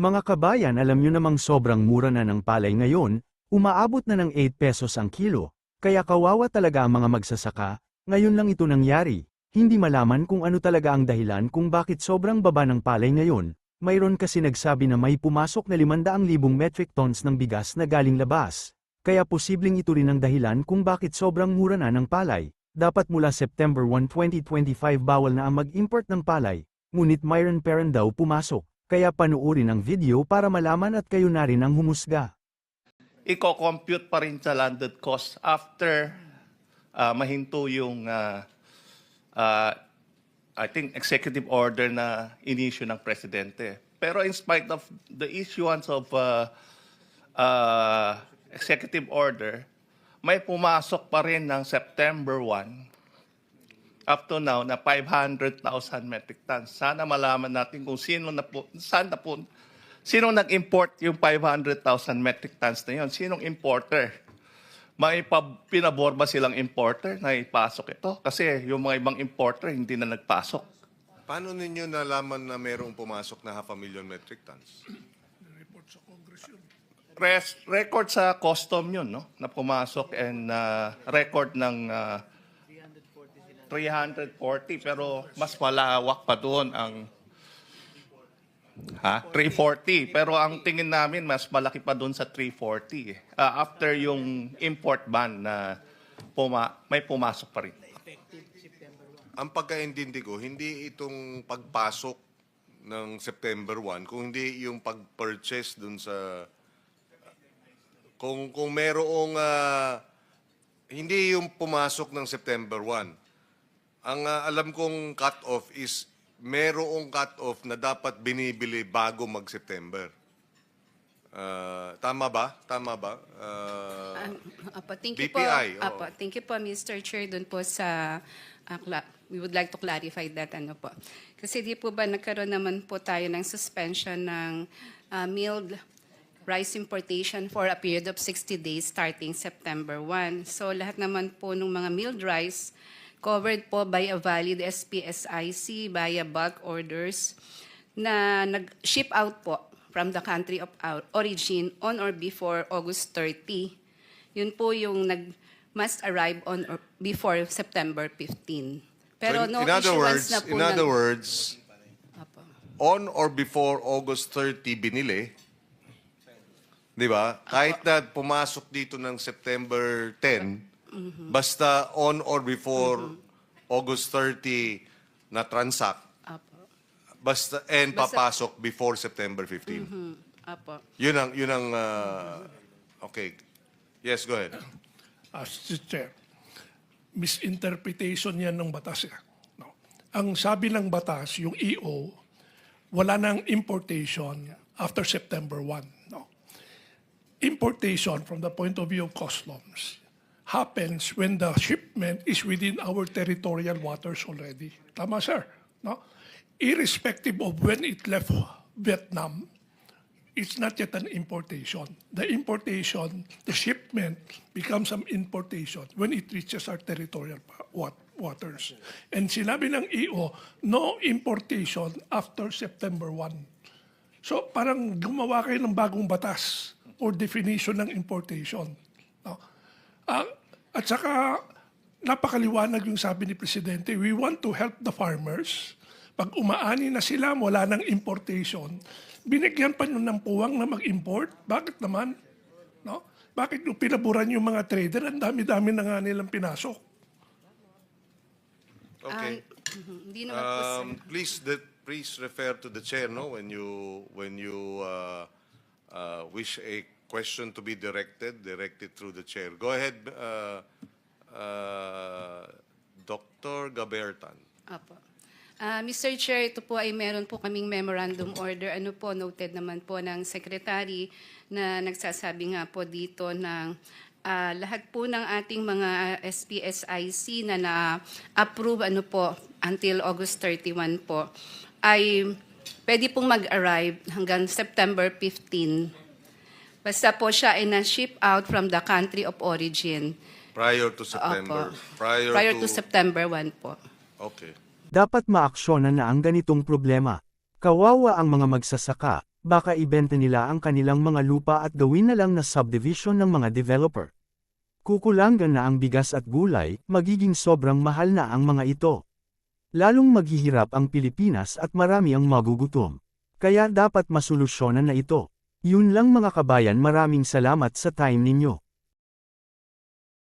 Mga kabayan, alam nyo namang sobrang mura na ng palay ngayon, umaabot na ng 8 pesos ang kilo, kaya kawawa talaga ang mga magsasaka. Ngayon lang ito nangyari, hindi malaman kung ano talaga ang dahilan kung bakit sobrang baba ng palay ngayon. Mayroon kasi nagsabi na may pumasok na 500,000 metric tons ng bigas na galing labas. Kaya posibleng ito rin ang dahilan kung bakit sobrang mura na ng palay. Dapat mula September 1, 2025 bawal na ang mag-import ng palay, ngunit mayroon pa rin daw pumasok. Kaya panuorin ang video para malaman at kayo na rin ang humusga. Iko-compute pa rin sa landed cost after mahinto yung I think executive order na inisyu ng presidente. Pero in spite of the issuance of executive order, may pumasok pa rin ng September 1 up to now na 500,000 metric tons. Sana malaman natin kung sino nag-import yung 500,000 metric tons na yun. Sinong importer? May pinabor ba silang importer na ipasok ito? Kasi yung mga ibang importer hindi na nagpasok. Paano ninyo nalaman na mayroong pumasok na 500,000 metric tons? Record sa custom yun, no? Na pumasok and record ng 340, pero mas malawak pa doon ang 340. Pero ang tingin namin mas malaki pa doon sa 340. After yung import ban na may pumasok pa rin. Ang pagkaintindi ko, hindi itong pagpasok ng September 1, kung hindi yung pag-purchase dun sa... Kung merong... hindi yung pumasok ng September 1. Ang alam kong cut-off is merong cut-off na dapat binibili bago mag-September. Tama ba? Tama ba? Thank you BPI, po. Thank you po, Mr. Chair, dun po sa we would like to clarify that po. Kasi di po ba nagkaroon naman po tayo ng suspension ng milled rice importation for a period of 60 days starting September 1. So lahat naman po ng mga milled rice covered po by a valid SPSIC via bulk orders na nag-ship out po from the country of origin on or before August 30. Yun po yung must arrive on or before September 15. Pero So no in other issuance words, na po in other ng... words, Apo. on or before August 30 binili, di ba? Kahit na pumasok dito ng September 10, basta on or before August 30 na transact, Apo. basta papasok before September 15. Apo. Yun ang okay. Yes, go ahead. Mr. Chair, misinterpretation yan ng batas. No. Ang sabi ng batas, yung EO, wala nang importation after September 1. No. Importation from the point of view of customs happens when the shipment is within our territorial waters already. Tama, sir? No? Irrespective of when it left Vietnam, it's not yet an importation. The importation, the shipment becomes an importation when it reaches our territorial waters. And sinabi ng EO, no importation after September 1. So parang gumawa kayo ng bagong batas or definition ng importation. No? At saka, napakaliwanag yung sabi ni Presidente, we want to help the farmers. Pag umaani na sila, wala ng importation, binigyan pa nyo ng puwang na mag-import? Bakit naman? No? Bakit nyo pinaburan yung mga trader? Ang dami-dami na nga nilang pinasok. Okay. Hindi naman po, sir. Please refer to the chair, no, when you wish a question to be directed through the chair. Go ahead, Dr. Gabertan. Apo. Mr. Chair, ito po ay meron po kaming memorandum order. Ano po, noted naman po ng Secretary na nagsasabi nga po dito ng lahat po ng ating mga SPSIC na na-approve ano po, until August 31 po, ay pwede pong mag-arrive hanggang September 15. Basta po siya ay na-ship out from the country of origin. Prior to September. Opo. Prior to September 1 po. Okay. Dapat maaksyonan na ang ganitong problema. Kawawa ang mga magsasaka, Baka ibenta nila ang kanilang mga lupa at gawin na lang na subdivision ng mga developer. Kukulangan na ang bigas at gulay, magiging sobrang mahal na ang mga ito. Lalong maghihirap ang Pilipinas at marami ang magugutom. Kaya dapat masolusyonan na ito. Yun lang mga kabayan, maraming salamat sa time ninyo.